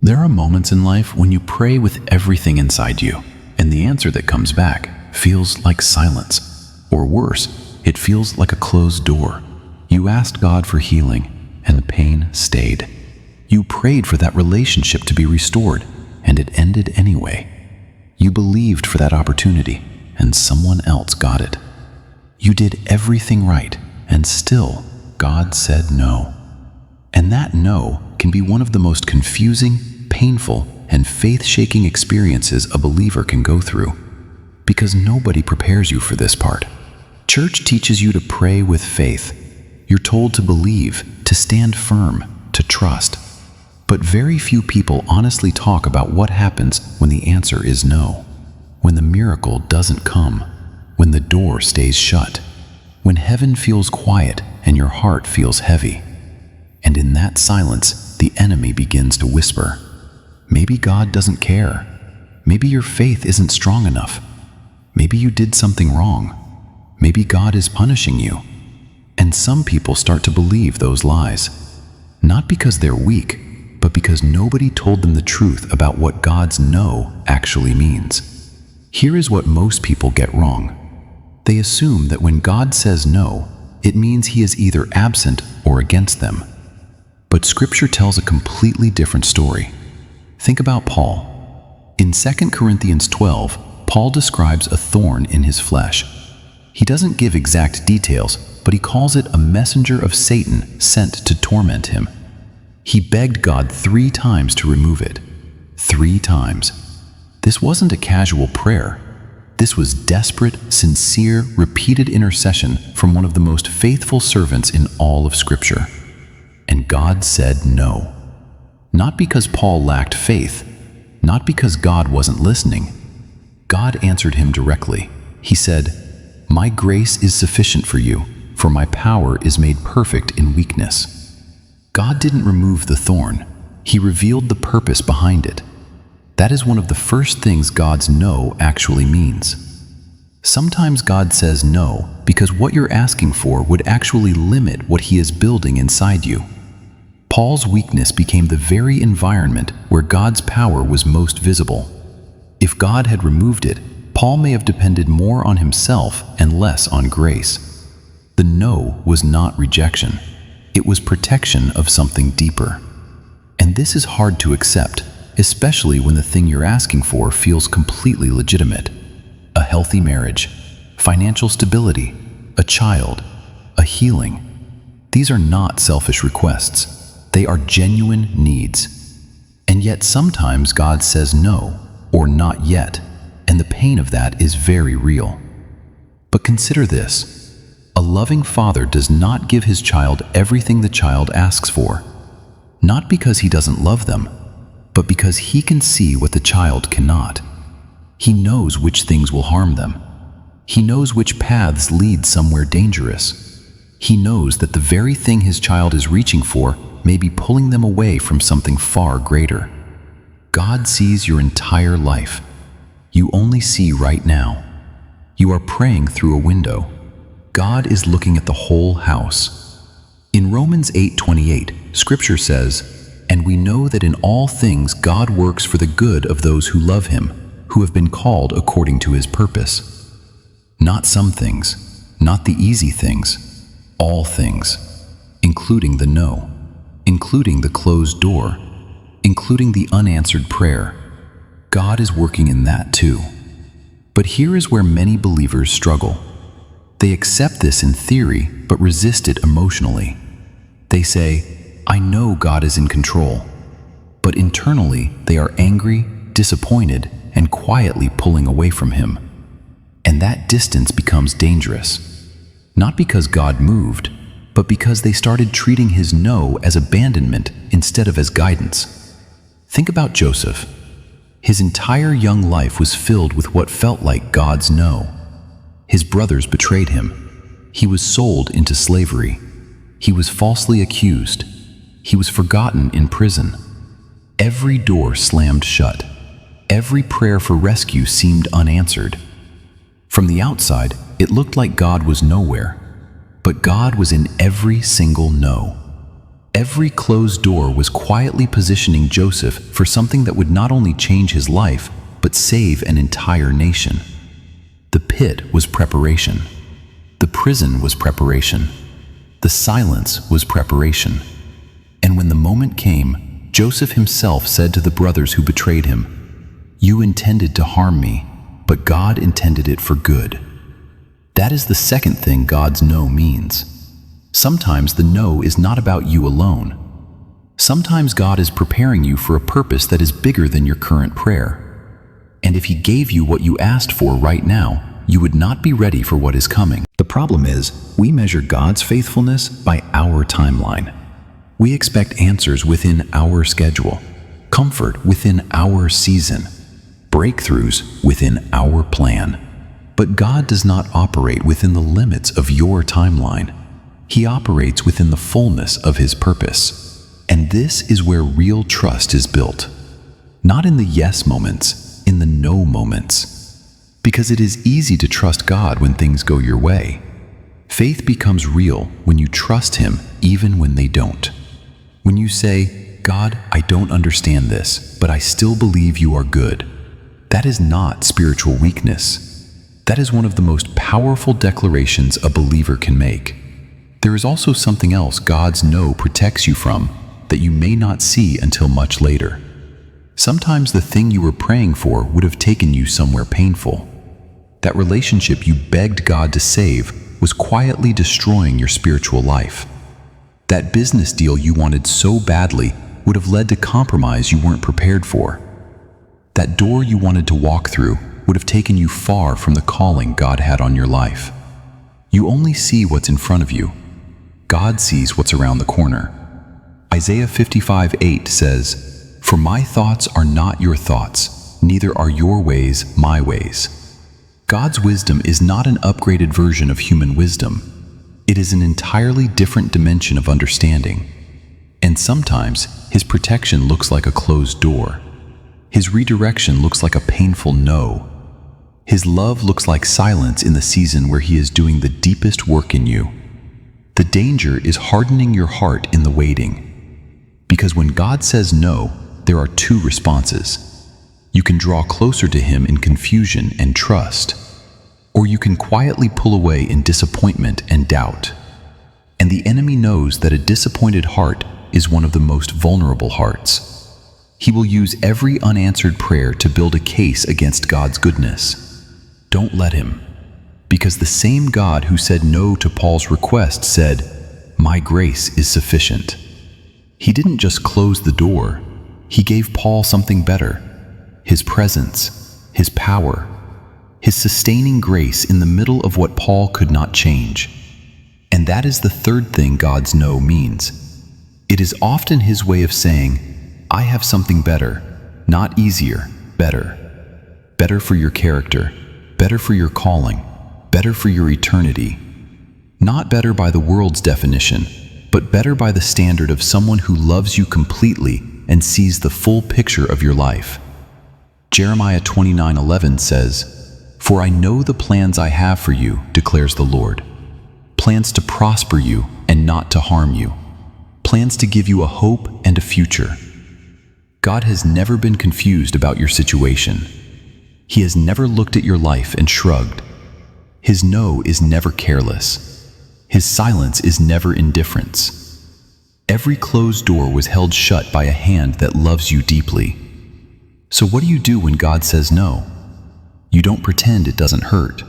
There are moments in life when you pray with everything inside you, and the answer that comes back feels like silence. Or worse, it feels like a closed door. You asked God for healing, and the pain stayed. You prayed for that relationship to be restored, and it ended anyway. You believed for that opportunity, and someone else got it. You did everything right, and still, God said no. And that no can be one of the most confusing, painful, and faith-shaking experiences a believer can go through, because nobody prepares you for this part. Church teaches you to pray with faith. You're told to believe, to stand firm, to trust. But very few people honestly talk about what happens when the answer is no, when the miracle doesn't come, when the door stays shut, when heaven feels quiet and your heart feels heavy. And in that silence, the enemy begins to whisper, maybe God doesn't care. Maybe your faith isn't strong enough. Maybe you did something wrong. Maybe God is punishing you. And some people start to believe those lies, not because they're weak, but because nobody told them the truth about what God's no actually means. Here is what most people get wrong. They assume that when God says no, it means he is either absent or against them. But Scripture tells a completely different story. Think about Paul. In 2 Corinthians 12, Paul describes a thorn in his flesh. He doesn't give exact details, but he calls it a messenger of Satan sent to torment him. He begged God 3 times to remove it. 3 times. This wasn't a casual prayer. This was desperate, sincere, repeated intercession from one of the most faithful servants in all of Scripture. And God said no. Not because Paul lacked faith, not because God wasn't listening. God answered him directly. He said, "My grace is sufficient for you, for my power is made perfect in weakness." God didn't remove the thorn. He revealed the purpose behind it. That is one of the first things God's no actually means. Sometimes God says no because what you're asking for would actually limit what he is building inside you. Paul's weakness became the very environment where God's power was most visible. If God had removed it, Paul may have depended more on himself and less on grace. The no was not rejection. It was protection of something deeper. And this is hard to accept, especially when the thing you're asking for feels completely legitimate. A healthy marriage, financial stability, a child, a healing. These are not selfish requests. They are genuine needs. And yet sometimes God says no, or not yet, and the pain of that is very real. But consider this. A loving father does not give his child everything the child asks for, not because he doesn't love them, but because he can see what the child cannot. He knows which things will harm them. He knows which paths lead somewhere dangerous. He knows that the very thing his child is reaching for may be pulling them away from something far greater. God sees your entire life. You only see right now. You are praying through a window. God is looking at the whole house. In Romans 8:28, Scripture says, "And we know that in all things God works for the good of those who love him, who have been called according to his purpose." Not some things, not the easy things, all things, including the no, including the closed door, including the unanswered prayer. God is working in that too. But here is where many believers struggle. They accept this in theory, but resist it emotionally. They say, "I know God is in control," but internally they are angry, disappointed, and quietly pulling away from him. And that distance becomes dangerous. Not because God moved, but because they started treating his no as abandonment instead of as guidance. Think about Joseph. His entire young life was filled with what felt like God's no. His brothers betrayed him. He was sold into slavery. He was falsely accused. He was forgotten in prison. Every door slammed shut. Every prayer for rescue seemed unanswered. From the outside, it looked like God was nowhere, but God was in every single no. Every closed door was quietly positioning Joseph for something that would not only change his life, but save an entire nation. The pit was preparation. The prison was preparation. The silence was preparation. And when the moment came, Joseph himself said to the brothers who betrayed him, "You intended to harm me, but God intended it for good." That is the second thing God's no means. Sometimes the no is not about you alone. Sometimes God is preparing you for a purpose that is bigger than your current prayer. And if He gave you what you asked for right now, you would not be ready for what is coming. The problem is, we measure God's faithfulness by our timeline. We expect answers within our schedule, comfort within our season, breakthroughs within our plan. But God does not operate within the limits of your timeline. He operates within the fullness of His purpose. And this is where real trust is built. Not in the yes moments, in the no moments. Because it is easy to trust God when things go your way. Faith becomes real when you trust Him even when they don't. When you say, "God, I don't understand this, but I still believe you are good." That is not spiritual weakness. That is one of the most powerful declarations a believer can make. There is also something else God's no protects you from that you may not see until much later. Sometimes the thing you were praying for would have taken you somewhere painful. That relationship you begged God to save was quietly destroying your spiritual life. That business deal you wanted so badly would have led to compromise you weren't prepared for. That door you wanted to walk through would have taken you far from the calling God had on your life. You only see what's in front of you. God sees what's around the corner. Isaiah 55:8 says, "For my thoughts are not your thoughts, neither are your ways my ways." God's wisdom is not an upgraded version of human wisdom. It is an entirely different dimension of understanding. And sometimes His protection looks like a closed door. His redirection looks like a painful no. His love looks like silence in the season where He is doing the deepest work in you. The danger is hardening your heart in the waiting. Because when God says no, there are two responses. You can draw closer to Him in confusion and trust, or you can quietly pull away in disappointment and doubt. And the enemy knows that a disappointed heart is one of the most vulnerable hearts. He will use every unanswered prayer to build a case against God's goodness. Don't let him. Because the same God who said no to Paul's request said, "My grace is sufficient." He didn't just close the door. He gave Paul something better. His presence, His power, His sustaining grace in the middle of what Paul could not change. And that is the third thing God's no means. It is often His way of saying, "I have something better, not easier, better. Better for your character, better for your calling, better for your eternity." Not better by the world's definition, but better by the standard of someone who loves you completely and sees the full picture of your life. Jeremiah 29:11 says, "For I know the plans I have for you, declares the Lord. Plans to prosper you and not to harm you. Plans to give you a hope and a future." God has never been confused about your situation. He has never looked at your life and shrugged. His no is never careless. His silence is never indifference. Every closed door was held shut by a hand that loves you deeply. So what do you do when God says no? You don't pretend it doesn't hurt.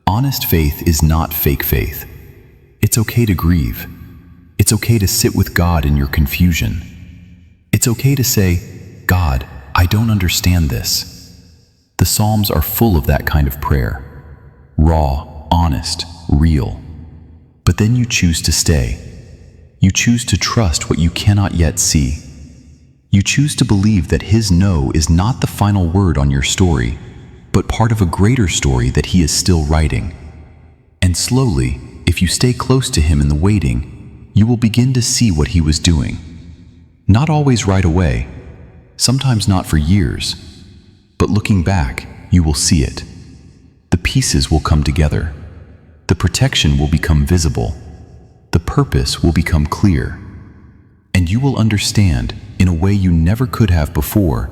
Honest faith is not fake faith. It's okay to grieve. It's okay to sit with God in your confusion. It's okay to say, "God, I don't understand this." The Psalms are full of that kind of prayer. Raw, honest, real. But then you choose to stay. You choose to trust what you cannot yet see. You choose to believe that His no is not the final word on your story, but part of a greater story that He is still writing. And slowly, if you stay close to Him in the waiting, you will begin to see what He was doing. Not always right away, sometimes not for years, but looking back, you will see it. The pieces will come together. The protection will become visible. The purpose will become clear. And you will understand, in a way you never could have before,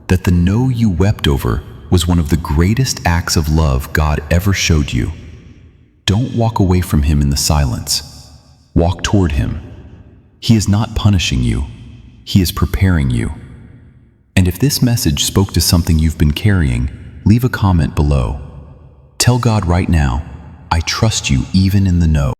that the no you wept over was one of the greatest acts of love God ever showed you. Don't walk away from him in the silence. Walk toward him. He is not punishing you. He is preparing you. And if this message spoke to something you've been carrying, leave a comment below. Tell God right now, I trust you even in the no.